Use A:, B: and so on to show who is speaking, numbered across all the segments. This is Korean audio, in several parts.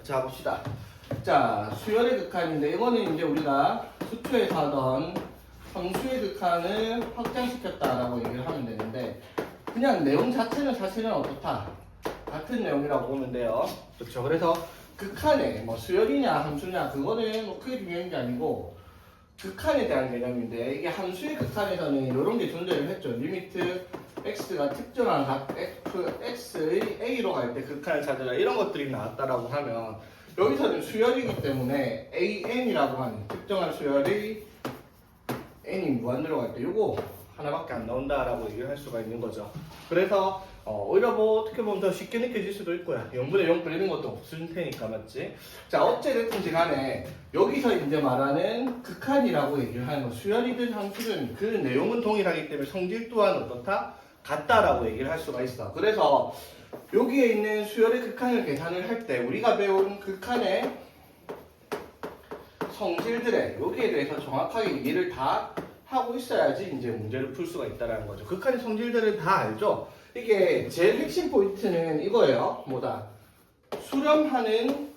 A: 자, 봅시다. 자, 수열의 극한인데 이거는 이제 우리가 수초에서 하던 성수의 극한을 확장시켰다라고 얘기를 하면 되는데, 그냥 내용 자체는 사실은 어떻다? 같은 내용이라고 보면 돼요. 그렇죠. 그래서 극한에 뭐 수열이냐 함수냐 그거는 뭐 크게 중요한 게 아니고, 극한에 대한 개념인데, 이게 함수의 극한에서는 이런 게 존재를 했죠. 리미트 x가 특정한 값 fx의 a로 갈 때 극한을 찾으라, 이런 것들이 나왔다라고 하면, 여기서는 수열이기 때문에 an이라고 하는 특정한 수열이 n이 무한대로 갈 때 요거 하나밖에 안 나온다라고 얘기를 할 수가 있는 거죠. 그래서 오히려 뭐 어떻게 보면 더 쉽게 느껴질 수도 있고요. 0분의 0 불리는 것도 없을 테니까, 맞지? 자, 어찌됐든지 간에 여기서 이제 말하는 극한이라고 얘기를 하는 거, 수열이든 함수든 그 내용은 동일하기 때문에 성질 또한 어떻다? 같다라고 얘기를 할 수가 있어. 그래서 여기에 있는 수열의 극한을 계산을 할 때 우리가 배운 극한의 성질들의 여기에 대해서 정확하게 이해를 다 하고 있어야지 이제 문제를 풀 수가 있다는 거죠. 극한의 성질들은 다 알죠? 이게 제일 핵심 포인트는 이거예요. 뭐다? 수렴하는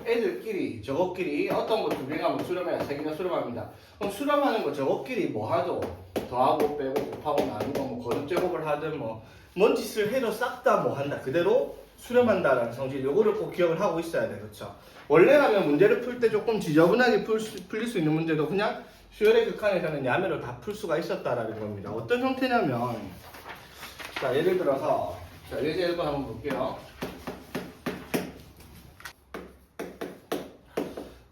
A: 애들끼리, 저것끼리 어떤 거 두 개가 뭐 수렴해야 세 개가 수렴합니다. 그럼 수렴하는 거 저것끼리 뭐 하죠? 더하고 빼고 곱하고 나누고 뭐 거듭 제곱을 하든 뭔 짓을 해도 싹 다 뭐 한다. 그대로 수렴한다라는 성질, 요거를 꼭 기억을 하고 있어야 돼. 그렇죠? 원래라면 문제를 풀 때 조금 지저분하게 풀릴 수 있는 문제도 그냥 수열의 극한에서는 야매로 다 풀 수가 있었다라는 겁니다. 어떤 형태냐면, 자, 예를 들어서, 자, 예제 1번 한번 볼게요.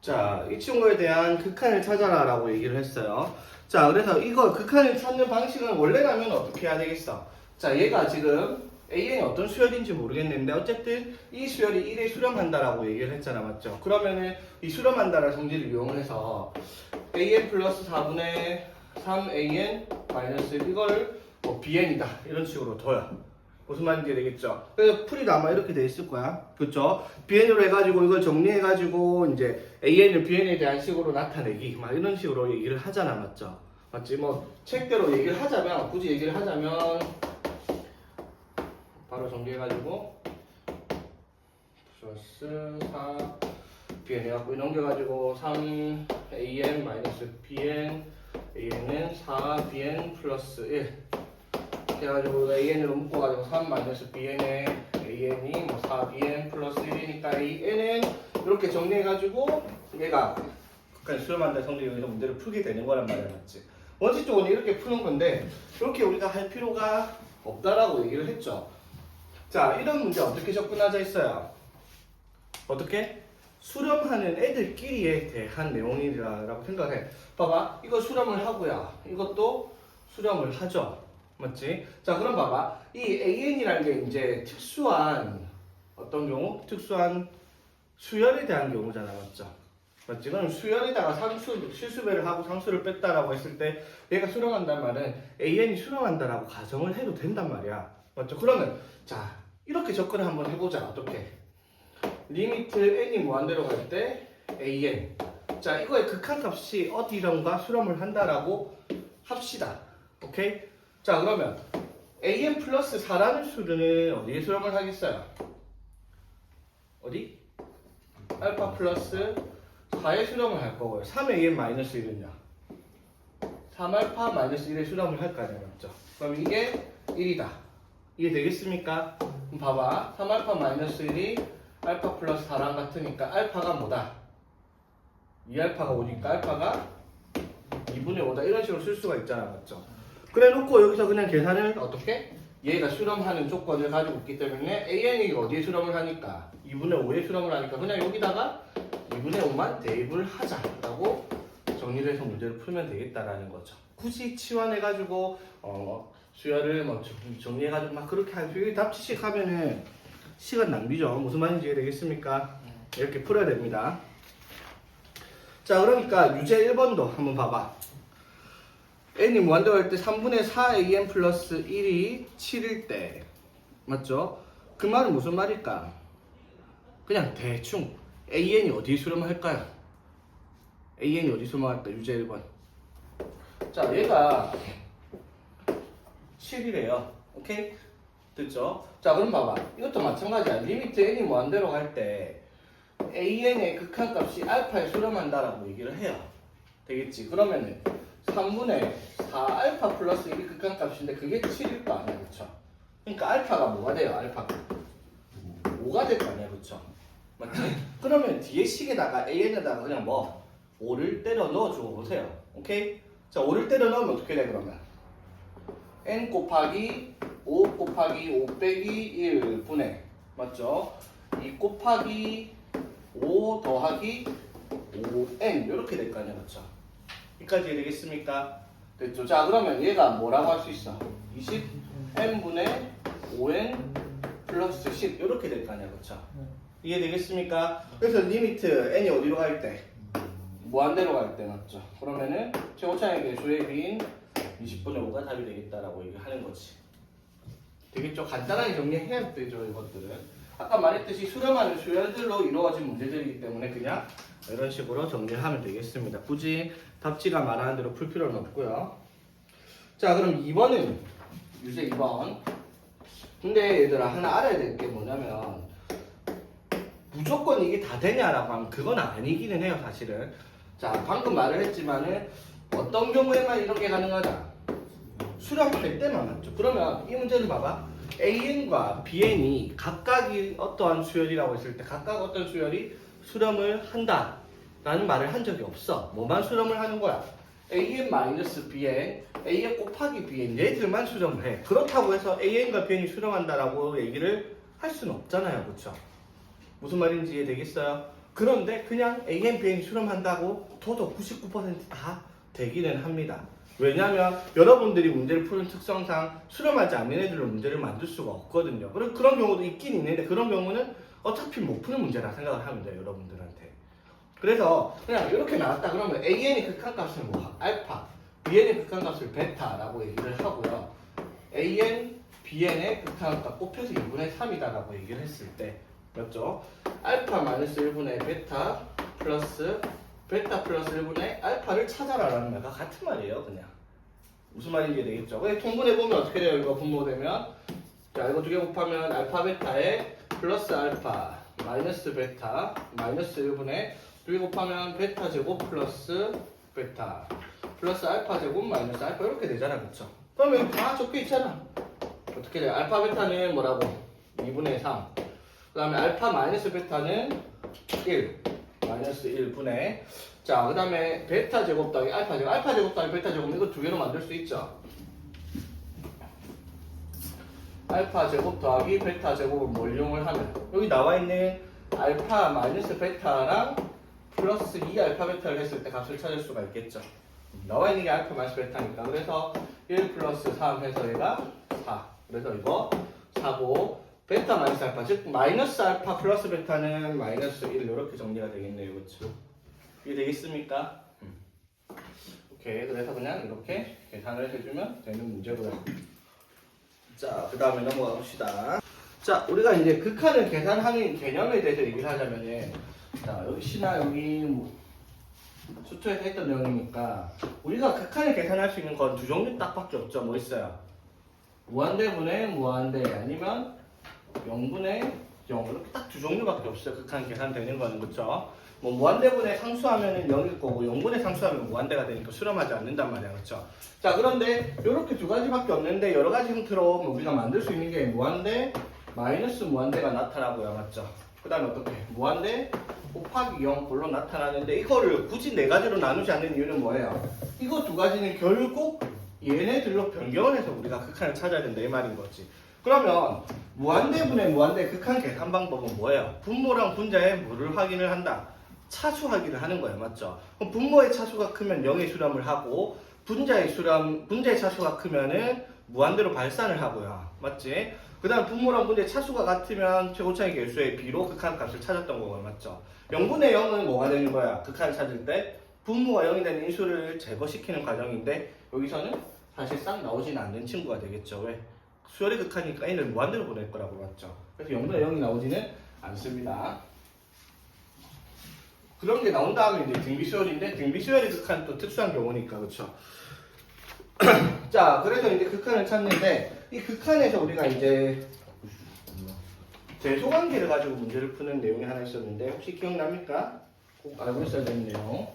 A: 자, 이 친구에 대한 극한을 찾아라 라고 얘기를 했어요. 자, 그래서 이거 극한을 찾는 방식은 원래라면 어떻게 해야 되겠어? 자, 얘가 지금 AN이 어떤 수열인지 모르겠는데 어쨌든 이 수열이 1에 수렴한다라고 얘기를 했잖아, 맞죠? 그러면은 이 수렴한다라는 성질을 이용해서 AN 플러스 4분의 3AN 마이너스 이걸 뭐 BN이다 이런 식으로 둬요. 무슨 말인지 되겠죠? 그래서 풀이도 아마 이렇게 돼 있을 거야. 그쵸? BN으로 해가지고 이걸 정리해가지고 이제 AN을 BN에 대한 식으로 나타내기 막 이런 식으로 얘기를 하잖아, 맞죠? 맞지? 뭐 책대로 얘기를 하자면, 굳이 얘기를 하자면 바로 정리해가지고 플러스 4 BN 해갖고 넘겨가지고 3AN 마이너스 BN AN은 4BN 플러스 1 해가지고 AN으로 묶어가지고 3 마이너스 BN에 AN이 뭐 4BN 플러스 1이니까 AN은 이렇게 정리해가지고 얘가 극한 수렴한다 성질에서 문제를 풀게 되는 거란 말이야, 맞지? 원칙적으로 이렇게 푸는 건데 이렇게 우리가 할 필요가 없다라고 얘기를 했죠. 자, 이런 문제 어떻게 접근하자 했어요? 어떻게? 수렴하는 애들끼리에 대한 내용이라고 생각해. 봐봐, 이거 수렴을 하고요. 이것도 수렴을 하죠. 맞지? 자, 그럼 봐봐. 이 AN이라는 게 이제 특수한 어떤 경우? 특수한 수열에 대한 경우잖아, 맞죠? 맞지? 그럼 수열에다가 실수배를 하고 상수를 뺐다라고 했을 때 얘가 수렴한단 말은 AN이 수렴한다라고 가정을 해도 된단 말이야. 맞죠? 그러면 자, 이렇게 접근을 한번 해보자. 어떻게? 리미트 n이 무한대로 갈 때 AN. 자, 이거의 극한값이 어디론가 수렴을 한다라고 합시다. 오케이? 자, 그러면 AN 플러스 4라는 수는 어디에 수렴을 하겠어요? 어디? 알파 플러스 4에 수렴을 할 거고요. 3AN 마이너스 1은요? 3알파 마이너스 1에 수렴을 할 거 아니에요, 맞죠? 그럼 이게 1이다. 이해 되겠습니까? 그럼 봐봐. 3알파 마이너스 1이 알파 플러스 4랑 같으니까 알파가 뭐다? 2알파가 5니까 알파가 2분의 5다. 이런 식으로 쓸 수가 있잖아, 맞죠? 그래 놓고 여기서 그냥 계산을 어떻게? 얘가 수렴하는 조건을 가지고 있기 때문에 AN이 어디에 수렴을 하니까? 2분의 5에 수렴을 하니까 그냥 여기다가 2분의 5만 대입을 하자라고 정리를 해서 문제를 풀면 되겠다라는 거죠. 굳이 치환해가지고 수열을 뭐 정리해가지고 막 그렇게 하고 답지식 하면은 시간 낭비죠. 무슨 말인지 이해되겠습니까? 이렇게 풀어야 됩니다. 자, 그러니까 유제 1번도 한번 봐봐. n이 무한대로 할 때 3분의 4an 플러스 1이 7일 때 맞죠? 그 말은 무슨 말일까? 그냥 대충 an이 어디에 수렴을 할까요? an이 어디에 수렴을 할까? 유제 1번. 자, 얘가 7이래요. 오케이? 됐죠? 자, 그럼 봐봐. 이것도 마찬가지야. 리미트 n이 무한대로 갈 때 an의 극한값이 알파에 수렴한다라고 얘기를 해요. 되겠지? 그러면은 3분의 4 알파 플러스 1이 극한값인데 그게 7일 거 아니야, 그쵸? 그러니까 알파가 뭐가 돼요? 알파가 5가 될 거 아니야, 그쵸? 맞지? 그러면 뒤에 식에다가 an에다가 그냥 뭐 5를 때려 넣어줘 보세요. 오케이? 자, 5를 때려 넣으면 어떻게 돼, 그러면? n 곱하기 5 곱하기 5 빼기 1분의 맞죠? 2 곱하기 5 더하기 5n 이렇게 될 거 아니야, 그렇죠? 여기까지 되겠습니까? 됐죠? 자, 그러면 얘가 뭐라고 할 수 있어? 20n분의 5n 플러스 10 이렇게 될 거 아니야, 그렇죠? 이해되겠습니까? 그래서 리미트 n이 어디로 갈 때? 무한대로 갈 때 맞죠? 그러면은 최고차의 개수의 비인 20분의 5가 답이 되겠다라고 얘기하는 거지. 되겠죠? 간단하게 정리해야 되죠, 이것들은. 아까 말했듯이 수렴하는 수열들로 이루어진 문제들이기 때문에 그냥 이런 식으로 정리하면 되겠습니다. 굳이 답지가 말하는 대로 풀 필요는 없고요. 자, 그럼 2번은 유제 2번. 근데 얘들아 하나 알아야 될 게 뭐냐면 무조건 이게 다 되냐라고 하면 그건 아니기는 해요, 사실은. 자, 방금 말을 했지만은 어떤 경우에만 이렇게 가능하다? 수렴할 때만 맞죠. 그러면 이 문제를 봐봐. AN과 BN이 각각이 어떠한 수열이라고 했을 때 각각 어떤 수열이 수렴을 한다 라는 말을 한 적이 없어. 뭐만 수렴을 하는 거야? AN-BN, AN 곱하기 BN 얘들만 수렴을 해. 그렇다고 해서 AN과 BN이 수렴한다라고 얘기를 할 수는 없잖아요, 그렇죠? 무슨 말인지 이해되겠어요? 그런데 그냥 AN, BN이 수렴한다고 도도 99%다 되기는 합니다. 왜냐하면 여러분들이 문제를 푸는 특성상 수렴하지 않는 애들로 문제를 만들 수가 없거든요. 그런 경우도 있긴 있는데 그런 경우는 어차피 못 푸는 문제라 생각을 하면 돼요, 여러분들한테. 그래서 그냥 이렇게 나왔다 그러면 AN의 극한값은 뭐? 알파, BN의 극한값을 베타라고 얘기를 하고요. AN, BN의 극한값 곱해서 2분의 3이다라고 얘기를 했을 때 맞죠? 알파 마이너스 1분의 베타 플러스 1분의 알파를 찾아라라는 말과 같은 말이에요, 그냥. 무슨 말인지 되겠죠? 그냥 통분해보면 어떻게 돼요, 이거 분모되면? 자, 이거 두 개 곱하면 알파 베타에 플러스 알파 마이너스 베타 마이너스 1분의 두 개 곱하면 베타 제곱 플러스 베타 플러스 알파 제곱 마이너스 알파 이렇게 되잖아, 그쵸? 그러면 여기 다 적혀 있잖아. 어떻게 돼요? 알파 베타는 뭐라고? 2분의 3. 그 다음에 알파 마이너스 베타는 1 마이너스 1분의 자, 그 다음에 베타 제곱 더하기 알파 제곱 더하기 베타 제곱 이거 두 개로 만들 수 있죠. 알파 제곱 더하기 베타 제곱을 뭘 이용을 하면 여기 나와 있는 알파 마이너스 베타랑 플러스 2 알파 베타를 했을 때 값을 찾을 수가 있겠죠. 나와 있는 게 알파 마이너스 베타니까 그래서 1 플러스 3 해서 얘가 4 그래서 이거 4고 베타 마이너스 알파 즉 마이너스 알파 플러스 베타는 마이너스 1 이렇게 정리가 되겠네요, 그렇죠? 이게 되겠습니까? 오케이, 그래서 그냥 이렇게 계산을 해주면 되는 문제고요. 자, 그 다음에 넘어가 봅시다. 자, 우리가 이제 극한을 계산하는 개념에 대해서 얘기를 하자면은 자, 역시나 여기 수투에서 했던 내용이니까 우리가 극한을 계산할 수 있는 건 두 종류 딱밖에 없죠. 뭐 있어요? 무한대분의 무한대 아니면 0분의 0 이렇게 딱 두 종류밖에 없어요. 극한 계산되는 거는, 그렇죠? 뭐 무한대분의 상수하면은 0일 거고 0분의 상수하면 무한대가 되니까 수렴하지 않는단 말이야, 그렇죠? 자, 그런데 이렇게 두 가지밖에 없는데 여러 가지 형태로 우리가 만들 수 있는 게 무한대, 마이너스 무한대가 나타나고요, 맞죠? 그 다음에 어떻게? 무한대 곱하기 0 물론 나타나는데 이거를 굳이 네 가지로 나누지 않는 이유는 뭐예요? 이거 두 가지는 결국 얘네들로 변경을 해서 우리가 극한을 찾아야 된다 이 말인 거지. 그러면 무한대분의 무한대 극한 계산 방법은 뭐예요? 분모랑 분자의 뭐를 확인을 한다? 차수 확인을 하는 거예요, 맞죠? 그럼 분모의 차수가 크면 0의 수렴을 하고 분자의 차수가 크면은 무한대로 발산을 하고요, 맞지? 그 다음 분모랑 분자의 차수가 같으면 최고차의 개수의 비로 극한 값을 찾았던 거고요, 맞죠? 0분의 0은 뭐가 되는 거야? 극한을 찾을 때 분모가 0이 되는 인수를 제거시키는 과정인데 여기서는 사실상 나오진 않는 친구가 되겠죠. 왜? 수열의 극한이니까 n을 무한대로 보낼 거라고 맞죠? 그래서 0분의 0이 나오지는 않습니다. 그런 게 나온 다음에 이제 등비수열인데 등비수열의 극한 또 특수한 경우니까, 그렇죠? 자, 그래서 이제 극한을 찾는데 이 극한에서 우리가 이제 대소관계를 가지고 문제를 푸는 내용이 하나 있었는데 혹시 기억납니까? 꼭 알고 있어야 되는 내용.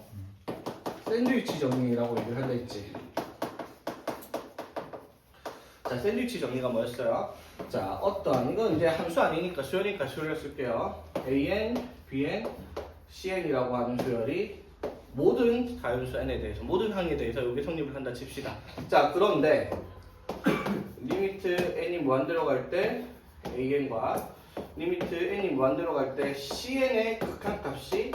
A: 샌드위치 정리라고 얘기를 한다 했지. 자, 샌드위치 정리가 뭐였어요? 자, 어떤 이건 이제 함수 아니니까 수열이니까 수열을 쓸게요. AN, BN, CN이라고 하는 수열이 모든 자연수 n에 대해서 모든 항에 대해서 여기 성립을 한다 칩시다. 자, 그런데 리미트 n이 무한대로 갈 때 AN과 리미트 n이 무한대로 갈 때 CN의 극한값이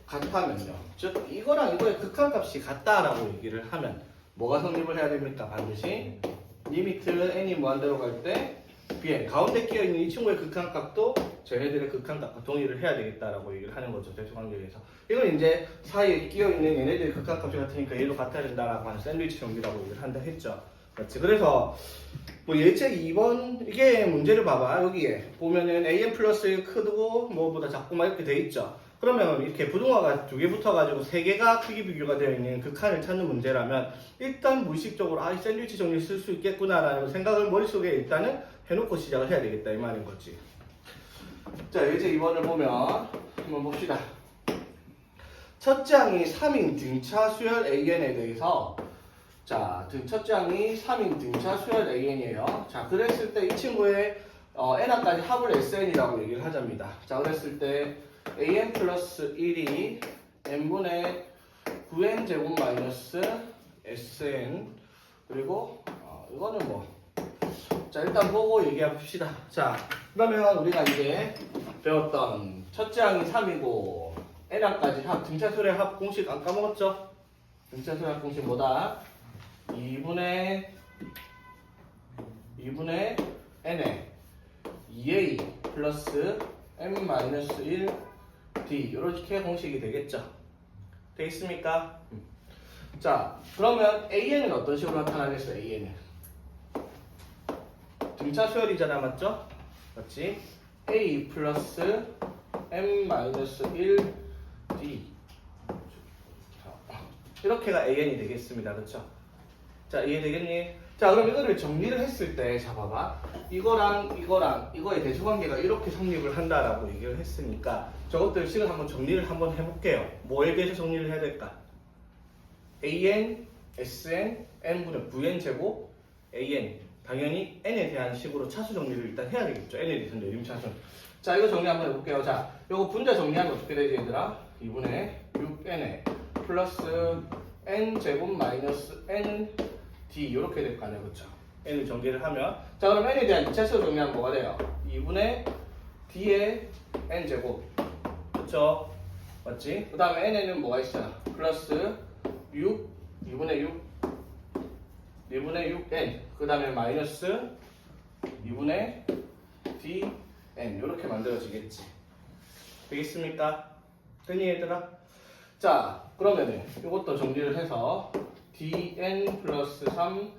A: 같다면요. 즉 이거랑 이거의 극한값이 같다라고 얘기를 하면 뭐가 성립을 해야 됩니까? 반드시 리미트 n이 무한대로 갈 때 bn 가운데 끼어있는 이 친구의 극한값도 쟤네들의 극한값과 동일을 해야 되겠다라고 얘기를 하는 거죠. 대소관계에서. 이건 이제 사이에 끼어있는 얘네들의 극한값이 같으니까 얘도 같아야 된다라고 하는 샌드위치 정리라고 얘기를 한다 했죠. 그렇지. 그래서 뭐 예책 2번 이게 문제를 봐봐. 여기에 보면은 an 플러스 크고 뭐보다 작고 막 이렇게 돼 있죠. 그러면 이렇게 부등호가 두 개 붙어가지고 세 개가 크기 비교가 되어 있는 극한을 찾는 문제라면 일단 무의식적으로 이 샌드위치 정리 쓸 수 있겠구나라는 생각을 머릿속에 일단은 해놓고 시작을 해야 되겠다 이 말인 거지. 자, 예제 2번을 보면 한번 봅시다. 첫째 항이 3인 등차 수열 AN에 대해서 자, 첫째 항이 3인 등차 수열 AN이에요. 자, 그랬을 때 이 친구의 n항까지 합을 SN이라고 얘기를 하자입니다. 자, 그랬을 때 AN 플러스 1이 n분의 9n 제곱 마이너스 SN 그리고 이거는 뭐 자, 일단 보고 얘기해 봅시다. 자, 그러면 우리가 이제 배웠던 첫째 항이 3이고 n항까지 합 등차수열의 합 공식 안 까먹었죠? 등차수열의 합 공식 뭐다? 2분의 n에 2a 플러스 m-1 d 이렇게 공식이 되겠죠? 되겠습니까? 자, 그러면 an은 어떤 식으로 나타나겠어요? an은 등차 수열이잖아, 맞죠? 맞지? a 플러스 m-1 d 이렇게가 an이 되겠습니다. 그렇죠? 자, 이해되겠니? 자, 그럼 이거를 정리를 했을 때, 자, 봐봐. 이거랑 이거의 대수관계가 이렇게 성립을 한다라고 얘기를 했으니까 저것들 식을 한번 정리를 한번 해볼게요. 뭐에 대해서 정리를 해야 될까? AN, SN, N분의 VN 제곱, AN. 당연히 N에 대한 식으로 차수 정리를 일단 해야 되겠죠. N에 대해서 내림차수. 자, 이거 정리 한번 해볼게요. 자, 이거 분자 정리하면 어떻게 되지, 얘들아? 2분의 6N에 플러스 N 제곱 마이너스 N D 이렇게 될 거 아니야, 그렇죠? N을 정리를 하면 자, 그럼 N에 대한 2차식으로 정리하면 뭐가 돼요? 2분의 D의 N 제곱 그렇죠? 맞지? 그 다음에 N에는 뭐가 있어? 플러스 6 2분의 6N 그 다음에 마이너스 2분의 DN 이렇게 만들어지겠지. 되겠습니까? 됐니 얘들아? 자, 그러면은 이것도 정리를 해서 dn 플러스 3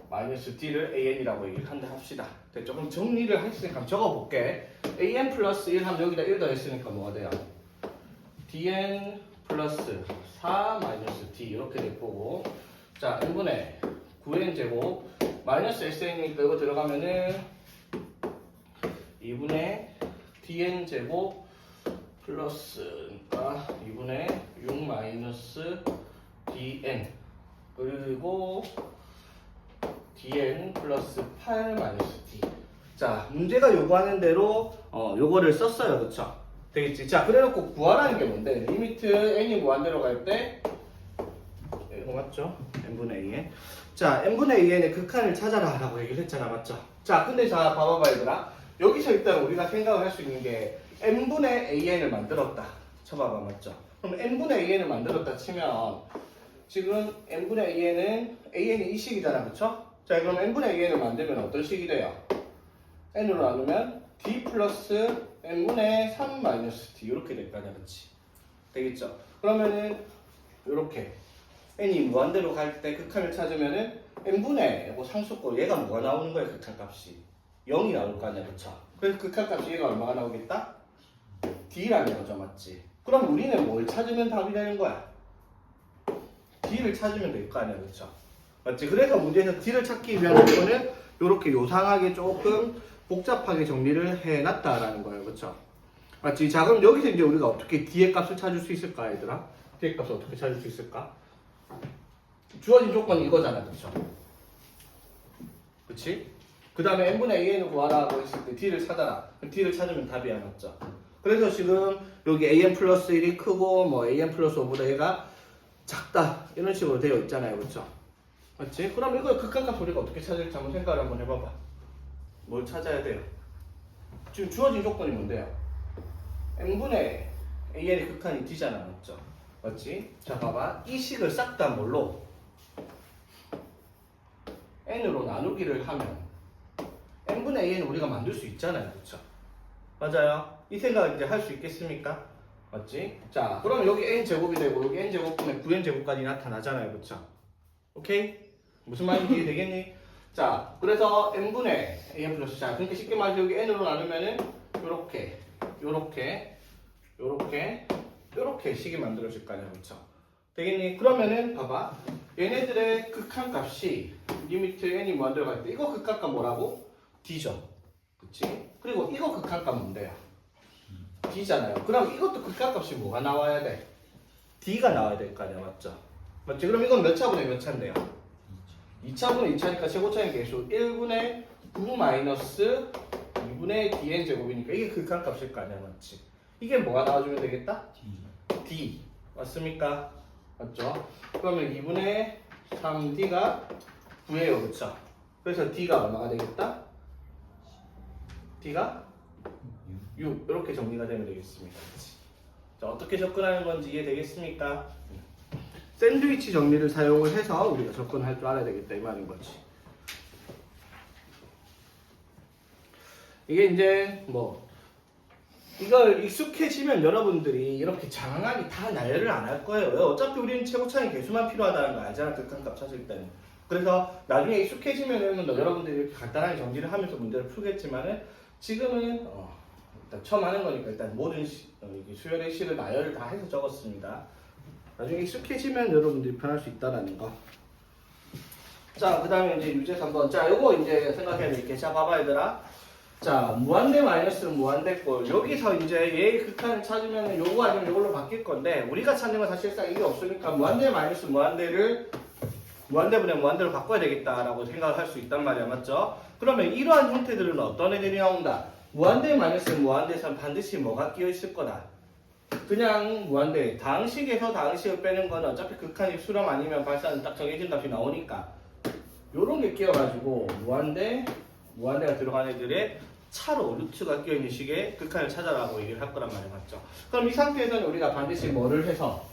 A: 마이너스 d를 an이라고 얘기를 한다 합시다. 됐죠? 그럼 정리를 했으니까 적어볼게. an 플러스 1 하면 여기다 1 더했으니까 뭐가 돼요? dn 플러스 4 마이너스 d 이렇게 될 거고 자, n분의 9n 제곱 마이너스 sn이니까 이거 들어가면은 2분의 dn 제곱 플러스니까 2분의 6 마이너스 dn 그리고 dn 플러스 8 마이너스 d. 자, 문제가 요구하는 대로 요거를 썼어요. 그쵸? 되겠지? 자, 그래놓고 구하라는 게 뭔데? 리미트 n이 무한대로 갈 때 이거 맞죠? n분의 an. 자, n분의 an의 극한을 찾아라 라고 얘기를 했잖아. 맞죠? 자, 근데 자, 봐봐봐 얘들아. 여기서 일단 우리가 생각을 할 수 있는 게 n분의 an을 만들었다 쳐봐봐. 맞죠? 그럼 n분의 an을 만들었다 치면 지금 n분의 an이 이 식이잖아. 그쵸? 자, 그럼 n분의 an을 만들면 어떤 식이 돼요? n으로 나누면 d 플러스 n분의 3 마이너스 d 이렇게 될 거 아니야. 그치? 되겠죠? 그러면은 이렇게 n이 무한대로 갈 때 극한을 찾으면은 n분의 상수꼴 얘가 뭐가 나오는 거야? 극한값이 0이 나올 거 아니야. 그쵸? 그래서 극한값이 얘가 얼마가 나오겠다? D라는 거죠. 맞지? 그럼 우리는 뭘 찾으면 답이 되는 거야? D를 찾으면 될 거 아니야. 그쵸? 맞지? 그래서 문제에서 D를 찾기 위한 조건은 이렇게 요상하게 조금 복잡하게 정리를 해놨다라는 거예요. 그쵸? 맞지? 자, 그럼 여기서 이제 우리가 어떻게 D의 값을 찾을 수 있을까, 얘들아? D의 값을 어떻게 찾을 수 있을까? 주어진 조건이 이거잖아, 그쵸? 그치? 그 다음에 n분의 an을 구하라고 했을 때 D를 찾아라. 그럼 D를 찾으면 답이 안 왔죠. 그래서 지금 여기 an 플러스 1이 크고 뭐 an 플러스 5보다 얘가 작다 이런 식으로 되어 있잖아요. 그쵸? 맞지? 그럼 이거 극한값 우리가 어떻게 찾을지 한번 생각을 한번 해봐봐. 뭘 찾아야 돼요? 지금 주어진 조건이 뭔데요? n분의 an의 극한이 D잖아. 맞죠? 맞지? 자 봐봐. 이 식을 싹 다 뭘로? n으로 나누기를 하면 n분의 a는 우리가 만들 수 있잖아요. 그쵸? 맞아요. 이 생각을 이제 할 수 있겠습니까? 맞지? 자, 그럼 여기 n제곱이 되고 여기 n제곱분의 9n제곱까지 나타나잖아요. 그쵸? 오케이? 무슨 말인지 이해되겠니? 자, 그래서 n분의 an 플러스 자, 그러니까 쉽게 말해서 여기 n으로 나누면은 요렇게 식이 만들어질 거 아니야. 그쵸? 되겠니? 그러면은 봐봐. 얘네들의 극한값이 리미트 n이 무한대로 갈 때 이거 극한값 뭐라고? D죠. 그치? 그리고 이거 극한값 뭔데요? D잖아요. 그럼 이것도 극한값이 뭐가 나와야 돼? D가 나와야 될 거 아니야. 맞죠? 맞지? 그럼 이건 몇 차분의 몇 차인데요? 2차분의 2차니까 최고차의 개수 1분의 9 마이너스 2분의 dn 제곱이니까 이게 극한값일 거 아니야. 맞지? 이게 뭐가 나와주면 되겠다? D. 맞습니까? 맞죠? 그러면 2분의 3d가 9예요. 그쵸? 그래서 d가 얼마가 되겠다? d가 6 이렇게 정리가 되면 되겠습니다. 자, 어떻게 접근하는 건지 이해되겠습니까? 샌드위치 정리를 사용을 해서 우리가 접근할 줄 알아야 되겠다 이 말인 거지. 이게 이제 뭐 이걸 익숙해지면 여러분들이 이렇게 장황하게 다 나열을 안 할 거예요. 어차피 우리는 최고차의 개수만 필요하다는 거 알잖아. 극한값 찾을 때는. 그래서 나중에 익숙해지면은 여러분들이 이렇게 간단하게 정리를 하면서 문제를 풀겠지만은 지금은 일단 처음 하는 거니까 일단 모든 수열의 식을 나열을 다 해서 적었습니다. 나중에 익숙해지면 여러분들이 편할 수 있다라는 거. 자, 그 다음에 이제 유제 3번. 자, 요거 이제 생각해야 될게. 자, 봐봐, 얘들아. 자, 무한대 마이너스는 무한대꼴. 여기서 이제 얘의 극한을 찾으면 요거 아니면 요걸로 바뀔 건데, 우리가 찾는 건 사실상 이게 없으니까 무한대 마이너스 무한대를 무한대분의 무한대로 바꿔야 되겠다라고 생각을 할 수 있단 말이야. 맞죠? 그러면 이러한 형태들은 어떤 애들이 나온다? 무한대 마이너스 무한대에서는 반드시 뭐가 끼어 있을 거다? 그냥 무한대. 다항식에서 다항식을 빼는 건 어차피 극한이 수렴 아니면 발산은 딱 정해진 값이 나오니까 요런 게 끼어가지고 무한대가 들어간 애들의 차로 루트가 끼어있는 식의 극한을 찾아라고 얘기를 할 거란 말이야. 맞죠? 그럼 이 상태에서는 우리가 반드시 뭐를 해서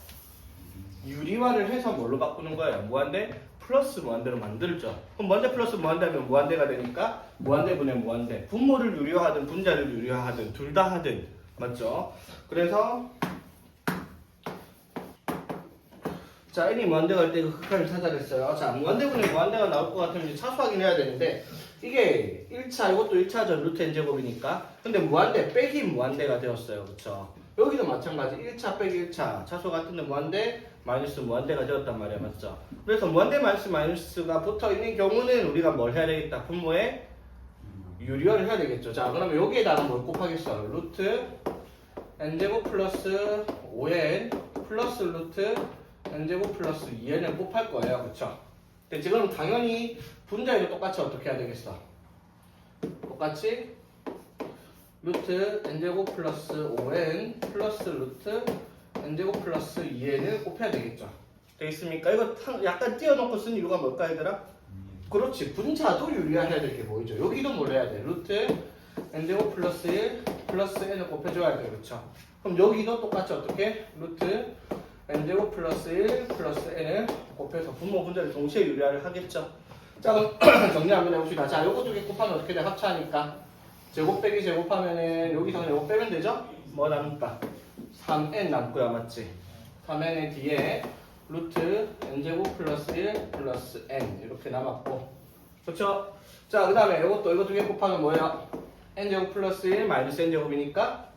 A: 유리화를 해서 뭘로 바꾸는 거예요? 무한대 플러스 무한대로 만들죠. 그럼 무한대 플러스 무한대면 무한대가 되니까 무한대분의 무한대. 분모를 유리화하든 분자를 유리화하든 둘 다 하든. 맞죠? 그래서 자, n이 무한대가 할 때 그 극한을 찾아냈어요. 자, 무한대분의 무한대가 나올 것 같으면 이제 차수 확인해야 되는데 이게 1차, 이것도 1차죠. 루트 n제곱이니까. 근데 무한대 빼기 무한대가 되었어요. 그쵸? 여기도 마찬가지. 1차 빼기 1차. 차수 같은데 무한대, 마이너스 무한대가 되었단 말이야. 맞죠? 그래서 무한대 마이너스가 붙어 있는 경우는 우리가 뭘 해야 되겠다? 분모에 유리화를 해야 되겠죠. 자, 그러면 여기에다가 뭘 곱하겠어? 루트 n제곱 플러스 5n 플러스 루트 n제곱 플러스 2n을 곱할 거예요. 그쵸? 근데 지금 당연히 분자에도 똑같이 어떻게 해야 되겠어? 똑같이 루트 n제곱 플러스 5n 플러스 루트 n제곱 플러스 2n을 곱해야 되겠죠. 되겠습니까? 이거 약간 띄워놓고 쓴 이유가 뭘까 얘들아? 그렇지. 분자도 유리화해야 될 게 보이죠. 여기도 뭘 해야 돼? 루트 n제곱 플러스 1 플러스 n을 곱해줘야 돼. 그렇죠? 그럼 여기도 똑같이 어떻게? 루트 n제곱 플러스 1 플러스 n을 곱해서 분모 분자를 동시에 유리화를 하겠죠. 자, 그럼 정리 한번 해봅시다. 자, 요거 두 개 곱하면 어떻게 돼? 합차하니까 제곱 빼기 제곱하면은 여기서 그냥 요거 빼면 되죠? 뭐 남을까? 3n 남고요. 맞지? 3n의 뒤에 루트 n제곱 플러스 1 플러스 n 이렇게 남았고, 그렇죠? 자, 그 다음에 이거 두 개 곱하면 뭐예요? n제곱 플러스 1 마이너스 n제곱이니까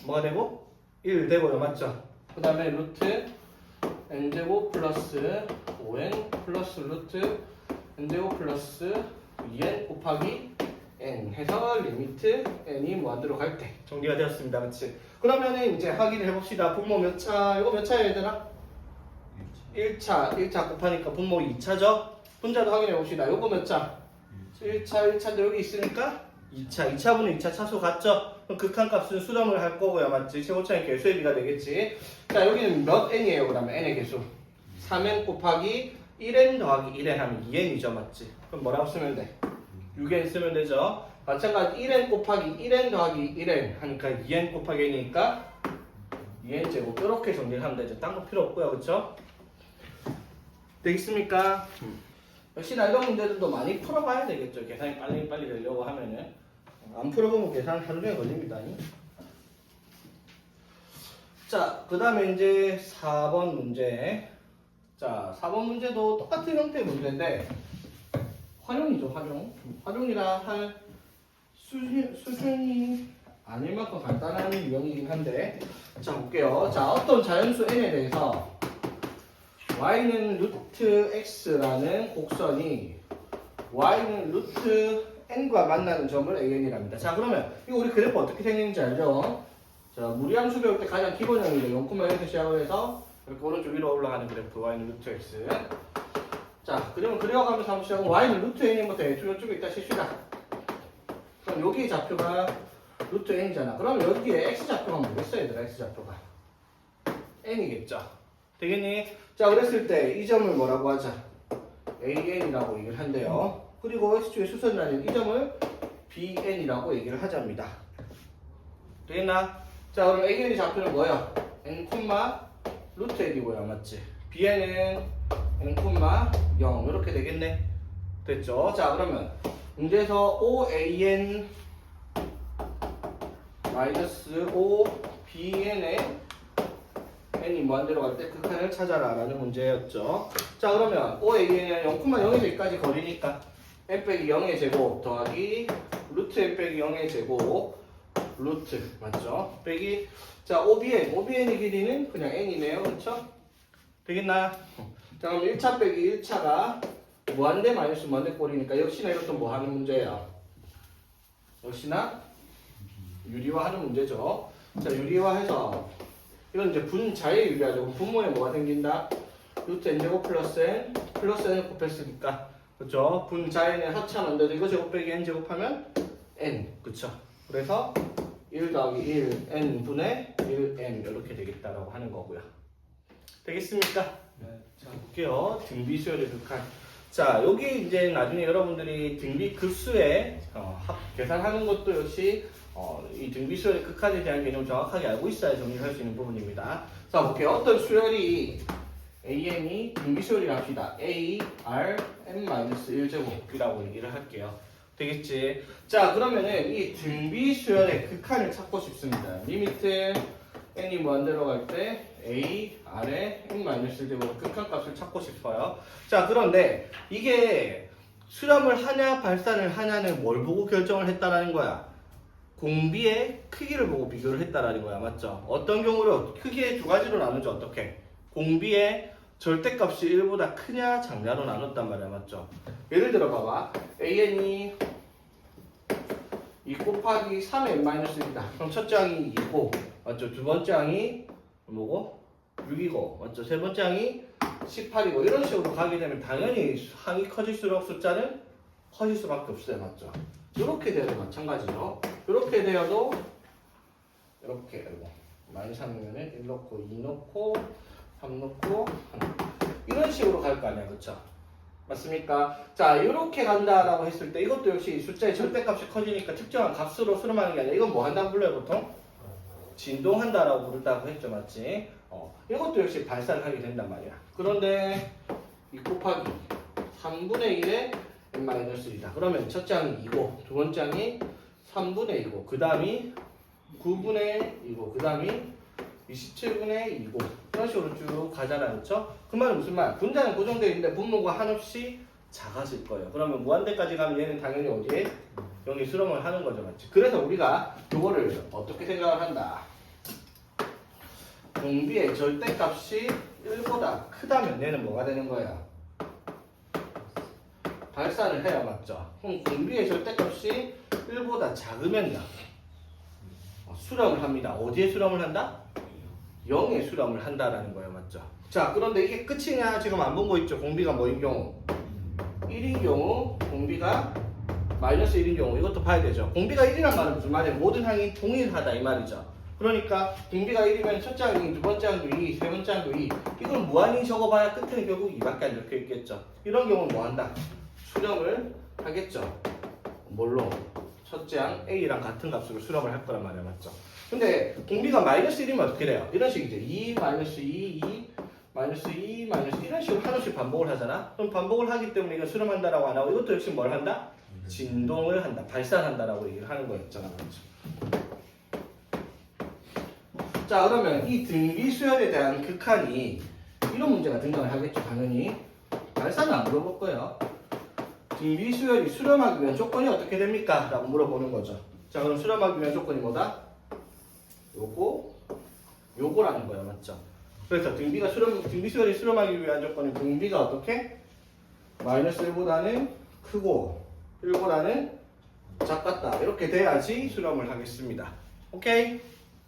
A: 뭐가 되고? 1 되고요. 맞죠? 그 다음에 루트 n제곱 플러스 5n 플러스 루트 n제곱 플러스 2n 곱하기 n 해서 리미트 n이 무한대로 갈 때 정리가 되었습니다. 그치? 그러면은 이제 확인을 해봅시다. 분모 몇 차? 이거 몇 차야 얘들아? 1차. 1차 곱하니까 분모 2차죠? 분자도 확인해봅시다. 이거 몇 차? 1차, 1차인데 여기 있으니까 2차. 2차분의 2차 차수 같죠? 그럼 극한값은 수렴을 할 거고요. 맞지? 최고차의 개수의 비가 되겠지? 자, 여기는 몇 n이에요? 그 다음에 n의 개수. 3n 곱하기 1n 더하기 1n 하면 2n이죠. 맞지? 그럼 뭐라고 쓰면 돼? 6n 쓰면 되죠? 마찬가지 1n 곱하기 1n 더하기 1n 하니까 2n 곱하기 n이니까 2n 제곱 이렇게 정리를 하면 되죠. 딴 거 필요 없고요. 그쵸? 되겠습니까? 역시나 이런 문제들도 많이 풀어봐야 되겠죠. 계산이 빨리 되려고 하면은 안 풀어보면 계산 하루 종일 걸립니다. 자, 그 다음에 이제 4번 문제. 자, 4번 문제도 똑같은 형태의 문제인데 활용이죠. 활용이라 할 수준이 아닐 만큼 간단한 유형이긴 한데 자, 볼게요. 자, 어떤 자연수 n에 대해서 y는 루트 x라는 곡선이 y는 루트 n과 만나는 점을 an이랍니다. 자, 그러면 이거 우리 그래프 어떻게 생기는지 알죠? 자, 무리함수 배울 때 가장 기본형이죠. 0,1에서 시작을 해서 이렇게 오른쪽 위로 올라가는 그래프 y는 루트 x. 자, 그러면 그려가면서 한번 시작하면 y는 루트 n부터 이쪽에 있다 칩시다. 그럼 여기 좌표가 루트 n이잖아. 그럼 여기에 x 좌표가 뭐겠어 얘들아? x 좌표가 n이겠죠. 되겠니? 자, 그랬을 때 이 점을 뭐라고 하자? AN이라고 얘기를 한대요. 그리고 X축의 수선이라는 이 점을 BN이라고 얘기를 하자입니다. 되겠나? 자, 그럼 AN의 좌표는 뭐야? N, 루트 N이고요. 맞지? BN은 N, 0 이렇게 되겠네. 됐죠? 자, 그러면 문제에서 OAN 마이너스 OBN의 n이 무한대로 갈 때 극한을 찾아라 라는 문제였죠. 자, 그러면 OAN은 0,0에서 1까지 거리니까 n 빼기 0의 제곱 더하기 루트 n 빼기 0의 제곱 루트 맞죠? 빼기 자 OBN의 길이는 그냥 n이네요. 그렇죠? 되겠나요? 자, 그럼 1차 빼기 1차가 무한대 마이너스 무한대 꼴이니까 역시나 이것도 뭐 하는 문제예요? 역시나 유리화하는 문제죠. 자, 유리화해서 이건 이제 분자에 유리하죠. 분모에 뭐가 생긴다? 루트 n제곱 플러스 n 곱했으니까 그쵸? 분자에는 합차 만들어서 이거 제곱 빼기 n 제곱하면 n 그쵸? 그래서 1 더하기 1 n 분의 1n 이렇게 되겠다라고 하는 거고요. 되겠습니까? 네. 자, 볼게요. 등비수열의 극한. 자, 여기 이제 나중에 여러분들이 등비 급수의 계산하는 것도 역시 이 등비수열의 극한에 대한 개념을 정확하게 알고 있어야 정리를 할 수 있는 부분입니다. 자, 볼게요. 어떤 수열이 AN이 등비수열이라 합시다. A, R, n-1제곱이라고 얘기를 할게요. 되겠지? 자, 그러면은 이 등비수열의 극한을 찾고 싶습니다. 리미트 n이 무한대로 갈 때 A, R의 n-1제곱 극한값을 찾고 싶어요. 자, 그런데 이게 수렴을 하냐 발산을 하냐는 뭘 보고 결정을 했다라는 거야? 공비의 크기를 보고 비교를 했다라는 거야. 맞죠? 어떤 경우로 크기의 두 가지로 나누죠. 어떻게? 공비의 절대값이 1보다 크냐 작냐로 나눴단 말이야. 맞죠? 예를 들어 봐봐. AN이 2 곱하기 3의 n-1이다. 그럼 첫째 항이 2고 맞죠? 두 번째 항이 뭐고? 6이고 맞죠? 세 번째 항이 18이고 이런 식으로 가게 되면 당연히 항이 커질수록 숫자는 커질 수밖에 없어요. 맞죠? 이렇게 되어도 마찬가지죠. 이렇게 되어도 이렇게 마이너스 3이면은 1 넣고 2 넣고 3 넣고 1 이런 식으로 갈 거 아니야. 그쵸? 맞습니까? 자, 이렇게 간다라고 했을 때 이것도 역시 숫자의 절대값이 커지니까 특정한 값으로 수렴하는 게 아니라 이건 뭐 한다고 불러요 보통? 진동한다라고 부른다고 했죠. 맞지? 이것도 역시 발산을 하게 된단 말이야. 그런데 2 곱하기 3분의 1의 n-1이다. 그러면 첫째 항이 2고 두 번째 항이 3분의 2고 그 다음이 9분의 2고 그 다음이 27분의 2고 이런 식으로 쭉 가잖아. 그렇죠? 그 말은 무슨 말? 분자는 고정되어 있는데 분모가 한없이 작아질 거예요. 그러면 무한대까지 가면 얘는 당연히 어디에? 0이 수렴을 하는 거죠. 맞지? 그래서 우리가 이거를 어떻게 생각을 한다? 공비의 절대값이 1보다 크다면 얘는 뭐가 되는 거야? 발산을 해야 맞죠? 그럼 공비의 절대값이 1보다 작으면요. 수렴을 합니다. 어디에 수렴을 한다? 0에 수렴을 한다라는 거예요. 맞죠? 자, 그런데 이게 끝이냐? 지금 안 본 거 있죠? 공비가 뭐인 경우? 1인 경우, 공비가 마이너스 1인 경우. 이것도 봐야 되죠. 공비가 1이란 말은 무슨 말이에요? 모든 항이 동일하다 이 말이죠. 그러니까 공비가 1이면 첫째 항이, 두 번째 항도 2, 세 번째 항도 2. 이건 무한히 적어봐야 끝에는 결국 2밖에 안 적혀 있겠죠. 이런 경우는 뭐 한다? 수렴을 하겠죠. 뭘로? 첫째 항 A랑 같은 값으로 수렴을 할 거란 말이야. 맞죠? 근데 공비가 마이너스 1이면 어떻게 돼요? 이런 식이죠. 2, 마이너스 2, 2, 마이너스 2, 마이너스 이런 식으로 하나씩 반복을 하잖아? 그럼 반복을 하기 때문에 이거 수렴한다라고 안 하고 이것도 역시 뭘 한다? 진동을 한다. 발산한다라고 얘기를 하는 거였잖아. 맞죠? 자, 그러면 이 등비 수열에 대한 극한이 이런 문제가 등장을 하겠죠. 당연히. 발산은 안 물어볼 거예요. 등비 수열이 수렴하기 위한 조건이 어떻게 됩니까? 라고 물어보는 거죠. 자, 그럼 수렴하기 위한 조건이 뭐다? 요거라는 거예요. 맞죠? 그래서 등비 수열이 수렴하기 위한 조건은 등비가 어떻게? 마이너스 1보다는 크고 1보다는 작았다. 이렇게 돼야지 수렴을 하겠습니다. 오케이?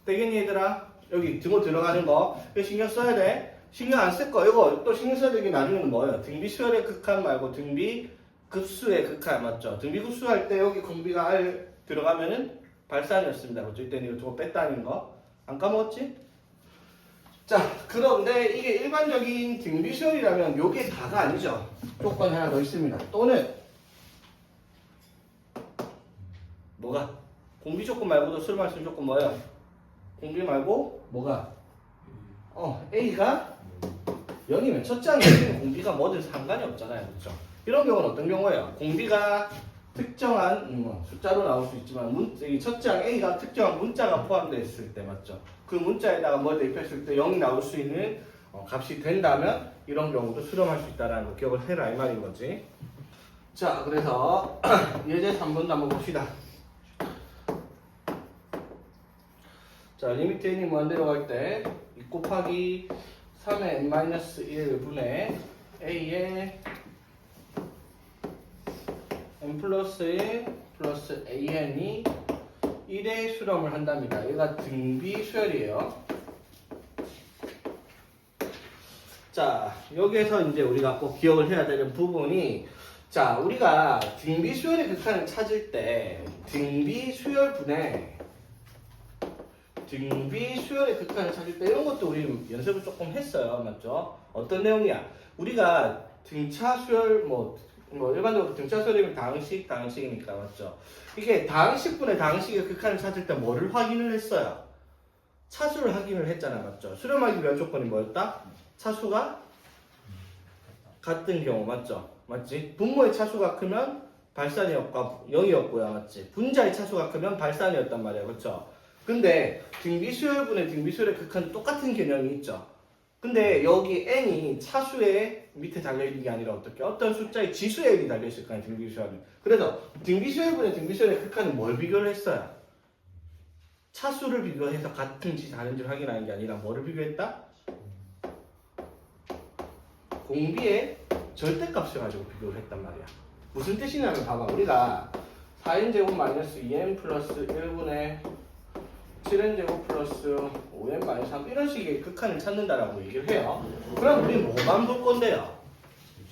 A: 되겠니 얘들아? 여기 등호 들어가는 거 이거 신경 써야 돼. 신경 안 쓸 거. 이거 또 신경 써야 되긴 나중에는 뭐예요? 등비 수열의 극한 말고 등비 급수의 극한 맞죠? 등비 급수 할 때 여기 공비가 R 들어가면은 발산이었습니다. 그렇죠? 이때는 이거 저거 뺐다는 거. 안 까먹었지? 자, 그런데 이게 일반적인 등비 수열이라면 요게 다가 아니죠. 조건이 하나 더 있습니다. 또는 뭐가? 공비 조건 말고도 수렴할 수 있는 조건 뭐예요? 공비 말고 뭐가? A가 0이면 첫째 항에 공비가 뭐든 상관이 없잖아요. 그렇죠? 이런 경우는 어떤 경우예요? 공비가 특정한 숫자로 나올 수 있지만 이 첫째 항 A가 특정한 문자가 포함되어 있을 때 맞죠? 그 문자에다가 뭘 대입했을 때 0이 나올 수 있는 값이 된다면 이런 경우도 수렴할 수 있다는 거 기억을 해라 이 말인 거지. 자, 그래서 예제 3번도 한번 봅시다. 자, 리미트 n이 무한대로 갈 때 2 곱하기 3의 n-1분의 a의 n 플러스 1 플러스 an이 1의 수렴을 한답니다. 얘가 등비 수열이에요. 자, 여기에서 이제 우리가 꼭 기억을 해야 되는 부분이 자, 우리가 등비 수열의 극한을 찾을 때 등비 수열분의 등비 수열의 극한을 찾을 때 이런 것도 우리 연습을 조금 했어요. 맞죠? 어떤 내용이야? 우리가 등차 수열 일반적으로 등차 수열이면 다항식이니까 맞죠? 이게 다항식분의 다항식의 극한을 찾을 때 뭐를 확인을 했어요? 차수를 확인을 했잖아. 맞죠? 수렴하기 위한 조건이 뭐였다? 차수가 같은 경우 맞죠? 맞지? 분모의 차수가 크면 발산이 0이었고요. 맞지? 분자의 차수가 크면 발산이었단 말이야. 그렇죠? 근데 등비수열분의 등비수열의 극한은 똑같은 개념이 있죠. 근데 여기 n이 차수의 밑에 달려있는 게 아니라 어떤 숫자의 지수의 n이 달려있을 거 아니에요. 등비수열은. 그래서 등비수열분의 등비수열의 극한은 뭘 비교를 했어요? 차수를 비교해서 같은지 다른지를 확인하는 게 아니라 뭐를 비교했다? 공비의 절대값을 가지고 비교를 했단 말이야. 무슨 뜻이냐면 봐봐. 우리가 4n제곱 마이너스 2n 플러스 1분의 7n제곱 플러스 5n 마이너스 3 이런 식의 극한을 찾는다라고 얘기를 해요. 그럼 우리 뭐만 볼 건데요?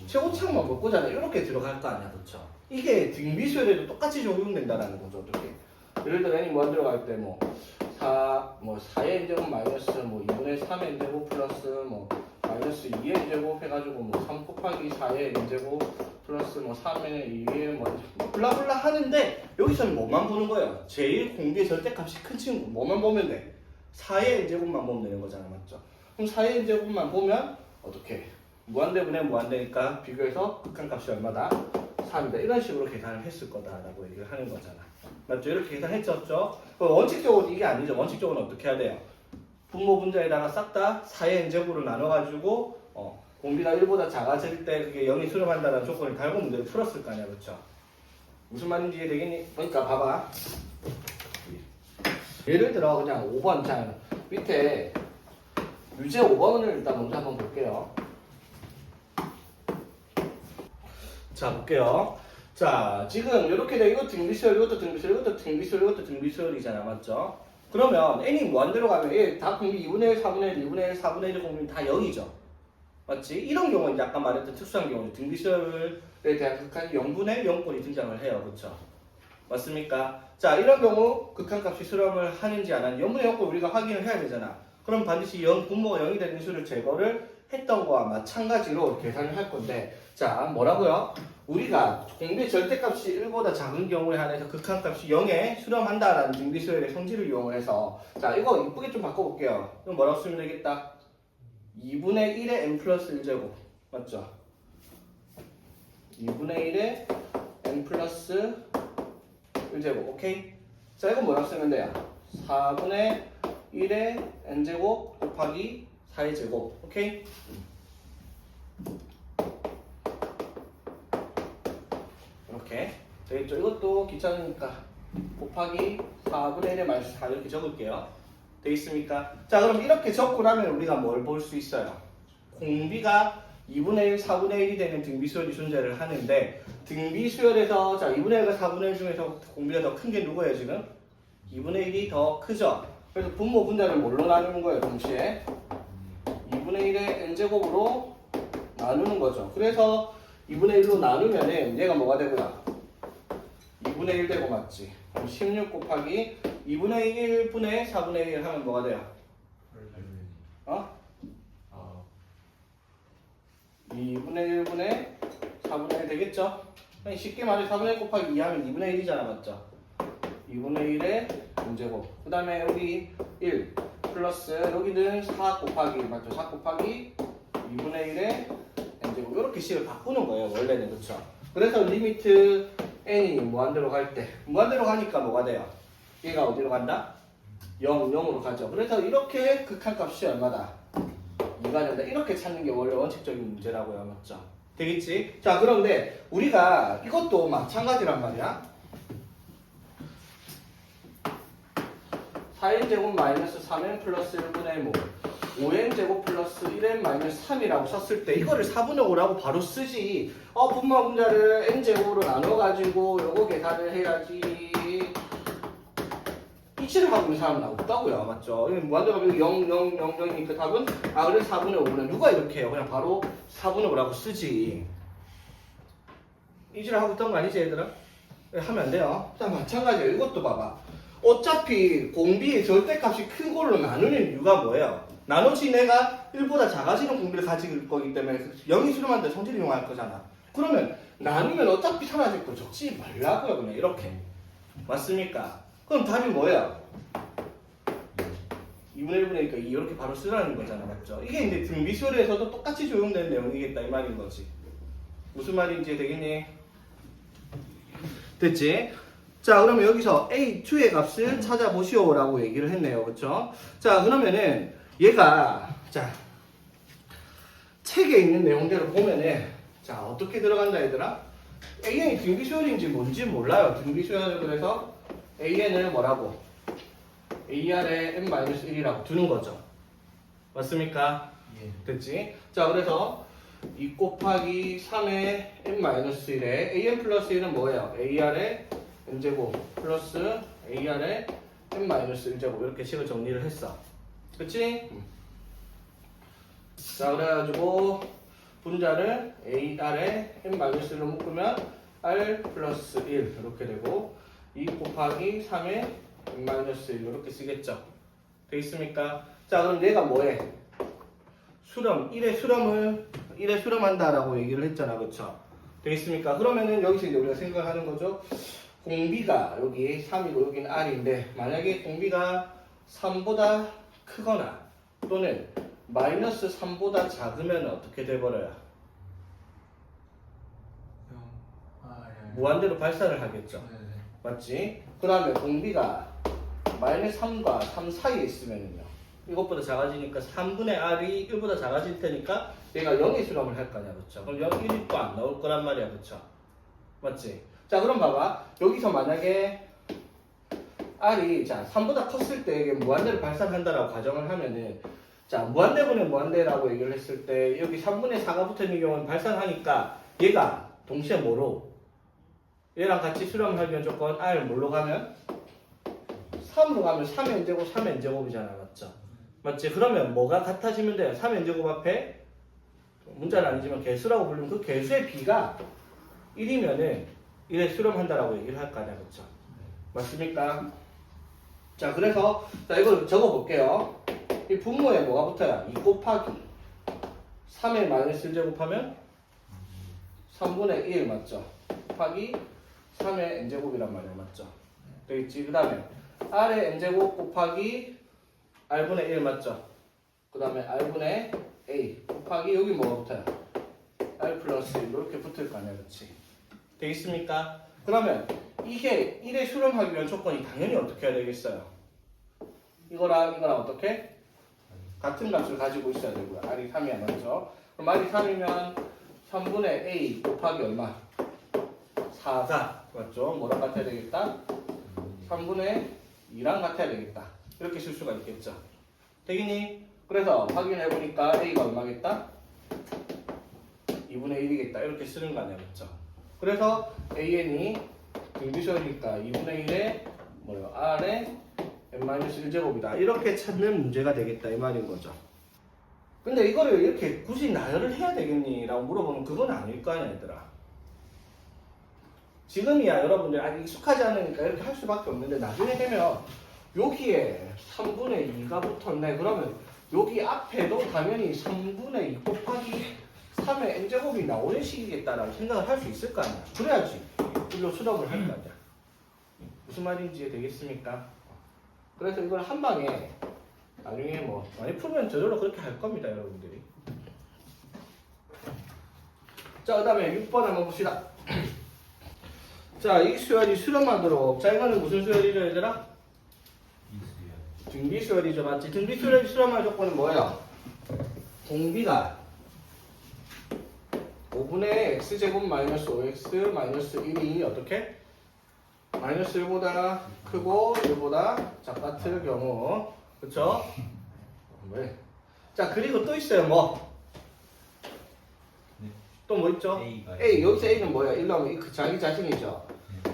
A: 최고차만 볼 거잖아요. 이렇게 들어갈 거 아니야. 그렇죠? 이게 등비수열에도 똑같이 적용된다라는 거죠. 어떻게? 예를 들어 n이 뭐 들어갈 때 4의 n제곱 마이너스 2분의 3의 n제곱 플러스 마이너스 2의 n제곱 해가지고 3 곱하기 4의 n제곱 플러스 3의 2의 블라블라 하는데 여기서는 뭐만 보는 거예요? 제일 공비의 절대값이 큰 친구 뭐만 보면 돼? 4의 n제곱만 보면 되는 거잖아. 맞죠? 그럼 4의 n제곱만 보면 어떻게? 무한대분의 무한대니까 비교해서 극한값이 얼마다? 3이다. 이런 식으로 계산을 했을 거다라고 얘기를 하는 거잖아. 맞죠? 이렇게 계산했었죠? 원칙적으로 이게 아니죠. 원칙적으로는 어떻게 해야 돼요? 분모 분자에다가 싹 다 4의 n제곱으로 나눠가지고 공비가 1보다 작아질 때 그게 0이 수렴한다는 조건을 달고 문제를 풀었을 거 아니야. 그렇죠? 무슨 말인지 이해되겠니? 그러니까 봐봐. 예를 들어 그냥 5번 자 밑에 유제 5번을 일단 먼저 한번 볼게요. 자, 볼게요. 자, 지금 이렇게 돼. 이거 등비수열, 이것도 등비수열, 이것도 등비수열, 이것도 등비수열이잖아. 맞죠? 그러면 n이 무한대로 가면 얘 다 공비 2분의 1, 4분의 1, 2분의 1, 4분의 1 공비 다 0이죠. 맞지? 이런 경우는 아까 말했던 특수한 경우는 등비수열에 대한 극한이 0분의 0꼴이 등장을 해요. 그렇죠? 맞습니까? 자, 이런 경우 극한값이 수렴을 하는지 안 하는지 0분의 0꼴 우리가 확인을 해야 되잖아. 그럼 반드시 분모가 0이 되는 수를 제거를 했던 거와 마찬가지로 계산을 할 건데, 자, 뭐라고요? 우리가 공비의 절대값이 1보다 작은 경우에 한해서 극한값이 0에 수렴한다라는 등비수열의 성질을 이용을 해서, 자, 이거 이쁘게 좀 바꿔볼게요. 그럼 뭐라고 쓰면 되겠다? 2분의 1의 n 플러스 1제곱. 맞죠? 2분의 1의 n 플러스 1제곱. 오케이? 자, 이건 뭐라고 쓰면 돼요? 4분의 1의 n제곱 곱하기 4의 제곱. 오케이? 이렇게 되겠죠? 이것도 귀찮으니까 곱하기 4분의 1의 마이너스 4 이렇게 적을게요. 되겠습니까? 자, 그럼 이렇게 적고 나면 우리가 뭘 볼 수 있어요? 공비가 2분의 1, 4분의 1이 되는 등비수열이 존재를 하는데, 등비수열에서 자 2분의 1과 4분의 1 중에서 공비가 더 큰 게 누구예요 지금? 2분의 1이 더 크죠? 그래서 분모 분자를 뭘로 나누는 거예요 동시에? 2분의 1의 n제곱으로 나누는 거죠. 그래서 2분의 1로 나누면은 얘가 뭐가 되고요? 2분의 1 되고 맞지? 그럼 16 곱하기 2분의 1분의 4분의 1 하면 뭐가 돼요? 어? 2분의 1분의 4분의 1 되겠죠? 쉽게 말해 4분의 1 곱하기 2 하면 2분의 1이잖아. 맞죠? 2분의 1의 n제곱. 그 다음에 여기 1 플러스 여기는 4 곱하기 맞죠? 4 곱하기 2분의 1의 n제곱. 이렇게 식을 바꾸는 거예요. 원래는. 그렇죠? 그래서 리미트 n이 무한대로 갈 때 무한대로 가니까 뭐가 돼요? 얘가 어디로 간다? 0, 0으로 가죠. 그래서 이렇게 극한값이 얼마다? 2가 된다. 이렇게 찾는 게 원래 원칙적인 문제라고요. 맞죠? 되겠지? 자, 그런데 우리가 이것도 마찬가지란 말이야. 4n제곱 마이너스 3n 플러스 1분의 뭐 5n제곱 플러스 1n 마이너스 3이라고 썼을 때 이거를 4분의 5라고 바로 쓰지. 분모 분자를 n제곱으로 나눠가지고 요거 계산을 해야지. 이치를 하고 있는 사람은 없다고요. 맞죠? 무한대가 0, 0, 0, 0이니까 답은 그래서 4분의 5는 누가 이렇게 해요? 그냥 바로 4분의 5라고 쓰지. 이치를 하고 있던 거 아니지 얘들아? 하면 안 돼요. 자, 마찬가지예요. 이것도 봐봐. 어차피 공비의 절대값이 큰 걸로 나누는 이유가 뭐예요? 나머지 내가 1보다 작아지는 공비를 가질 거기 때문에 0이 수렴한데 성질을 이용할 거잖아. 그러면 나누면 어차피 사라질 거 적지 말라고요. 그냥 이렇게. 맞습니까? 그럼 답이 뭐예요? 2분의 1분의 1이니까 2 이렇게 바로 쓰라는 거잖아. 맞죠? 이게 이제 등비수열에서도 똑같이 적용되는 내용이겠다 이 말인 거지. 무슨 말인지 되겠니? 됐지? 자, 그러면 여기서 A2의 값을 찾아보시오 라고 얘기를 했네요. 그쵸? 자, 그러면은 얘가 자 책에 있는 내용대로 보면은 자 어떻게 들어간다 얘들아? AN이 등비수열인지 뭔지 몰라요. 등비수열을 그래서 AN을 뭐라고? AR의 n-1이라고 두는 거죠. 맞습니까?
B: 예.
A: 됐지? 자, 그래서 2 곱하기 3의 n-1에 AN 플러스 1은 뭐예요? AR의 n제곱 플러스 AR의 n-1제곱 이렇게 식을 정리를 했어. 그치? 자, 그래가지고 분자를 AR의 n-1로 묶으면 R 플러스 1 이렇게 되고 2 곱하기 3의 n-1 이렇게 쓰겠죠. 돼 있습니까? 자, 그럼 얘가 뭐해? 수렴, 1의 수렴한다라고 얘기를 했잖아. 그쵸? 돼 있습니까? 그러면은 여기서 이제 우리가 생각하는 거죠. 공비가 여기 3이고 여기는 R인데 만약에 공비가 3보다 크거나 또는 마이너스 3보다 작으면 어떻게 돼버려요? 무한대로 발산을 하겠죠.
B: 네네.
A: 맞지? 그 다음에 공비가 마이너스 3과 3 사이에 있으면요 이것보다 작아지니까 3분의 R이 1보다 작아질 테니까 얘가 0의 수렴을 할 거냐. 그쵸? 그럼 0, 1이 또 안 나올 거란 말이야. 그쵸? 맞지? 자, 그럼 봐봐. 여기서 만약에 R이 자 3보다 컸을 때 이게 무한대로 발산한다라고 가정을 하면은 자, 무한대분의 무한대라고 얘기를 했을 때 여기 3분의 4가 붙어있는 경우는 발산하니까 얘가 동시에 뭐로? 얘랑 같이 수렴하기엔 조건 R 뭘로 가면? 3으로 가면 3n제곱 3n제곱이잖아. 맞죠? 맞지? 그러면 뭐가 같아지면 돼요? 3n제곱 앞에 문자는 아니지만 개수라고 부르면 그 개수의 비가 1이면은 1에 수렴한다라고 얘기를 할 거 아니야. 그쵸? 맞습니까? 자, 그래서 자 이걸 적어볼게요. 이 분모에 뭐가 붙어요? 2 곱하기 3의 마이너스 1제곱하면 3분의 1 맞죠? 곱하기 3의 n제곱이란 말이야. 맞죠? 되겠지? 그 다음에 r의 n제곱 곱하기 r분의 1 맞죠? 그 다음에 r분의 a 곱하기 여기 뭐가 붙어요? r 플러스 1 이렇게 붙을 거 아니야. 그렇지? 되겠습니까? 그러면 이게 1에 수렴하기 위한 조건이 당연히 어떻게 해야 되겠어요? 이거랑 어떻게? 같은 값을 가지고 있어야 되고요. r이 3이야. 맞죠? 그럼 r이 3이면 3분의 a 곱하기 얼마? 4가 맞죠? 뭐랑 같아야 되겠다? 3분의 2랑 같아야 되겠다. 이렇게 쓸 수가 있겠죠. 되겠니? 그래서 확인해보니까 a가 얼마겠다? 2분의 1이겠다. 이렇게 쓰는 거 아니야. 그렇죠? 그래서 an이 등비수열이니까 2분의 1에 뭐요? r에 n-1제곱이다. 이렇게 찾는 문제가 되겠다. 이 말인 거죠. 근데 이거를 이렇게 굳이 나열을 해야 되겠니? 라고 물어보면 그건 아닐 거 아니야. 얘들아. 지금이야 여러분들 아직 익숙하지 않으니까 이렇게 할 수밖에 없는데 나중에 되면 여기에 3분의 2가 붙었네. 그러면 여기 앞에도 당연히 3분의 2 곱하기 3의 n제곱이 나오는 식이겠다라고 생각을 할 수 있을 거 아니야. 그래야지 일로 수렴을 할 거 아니야. 무슨 말인지 되겠습니까? 그래서 이걸 한 방에 나중에 뭐 많이 풀면 저절로 그렇게 할 겁니다. 여러분들이. 자, 그 다음에 6번 한번 봅시다. 자, 이 수열이 수렴하도록. 자, 이거는 무슨 수열이죠, 얘들아? 등비수열이죠, 맞지? 등비수열이 수렴할 조건은 뭐예요? 공비가 5분의 x제곱 마이너스 5x 마이너스 1이 어떻게? 마이너스 1보다 크고 1보다 작같을 경우. 그쵸? 왜? 자, 그리고 또 있어요, 뭐? 또 뭐 있죠? A, 여기서 A는 뭐야? 1로 하면 그 자기 자신이죠.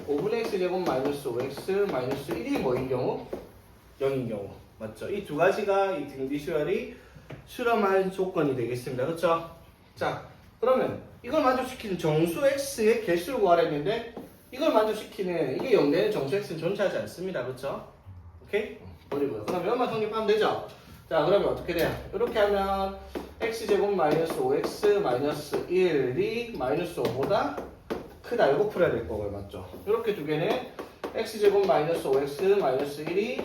A: 5분의 x제곱 마이너스 5x 마이너스 1이 뭐인 경우? 0인 경우. 맞죠? 이 두 가지가 이 등비수열이 수렴할 조건이 되겠습니다. 그쵸? 자, 그러면 이걸 만족시키는 정수 x의 개수를 구하라 했는데 이걸 만족시키는 이게 0되는 정수 x는 존재하지 않습니다. 그쵸? 오케이? 버리고요. 그럼 몇만 성립하면 되죠? 자, 그러면 어떻게 돼요? 이렇게 하면 x제곱 마이너스 5x 마이너스 1이 마이너스 5보다 크다. 이거 풀어야 될 거고요. 맞죠? 이렇게 두 개는 x제곱 마이너스 5x 마이너스 1이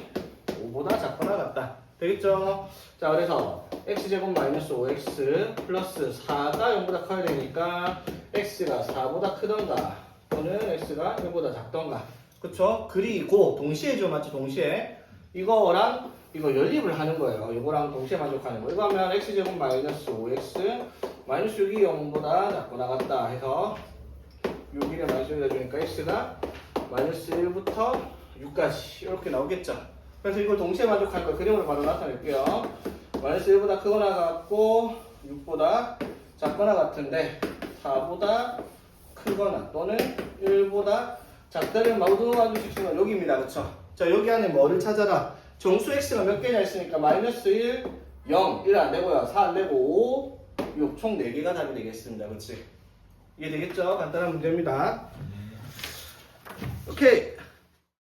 A: 5보다 작거나 같다. 되겠죠? 자, 그래서 x제곱 마이너스 5x 플러스 4가 0보다 커야 되니까 x가 4보다 크던가 또는 x가 1보다 작던가. 그쵸? 그리고 동시에죠. 맞죠? 동시에 이거랑 이거 연립을 하는 거예요. 이거랑 동시에 만족하는 거. 이거 하면 x제곱 마이너스 5x 마이너스 6이 0보다 작거나 같다 해서 6일에 마이너스 6을 해주니까 x가 마이너스 1부터 6까지 이렇게 나오겠죠. 그래서 이걸 동시에 만족하는 걸 그림으로 바로 나타낼게요. 마이너스 1보다 크거나 같고 6보다 작거나 같은데 4보다 크거나 또는 1보다 작다는 모두 만족시키는 여기입니다. 그쵸? 자, 여기 안에 뭐를 찾아라? 정수 x가 몇 개냐 했으니까 마이너스 1, 0, 1 안 되고요. 4 안 되고 5, 6 총 4개가 답이 되겠습니다. 그치? 이해 되겠죠? 간단한 문제입니다. 오케이.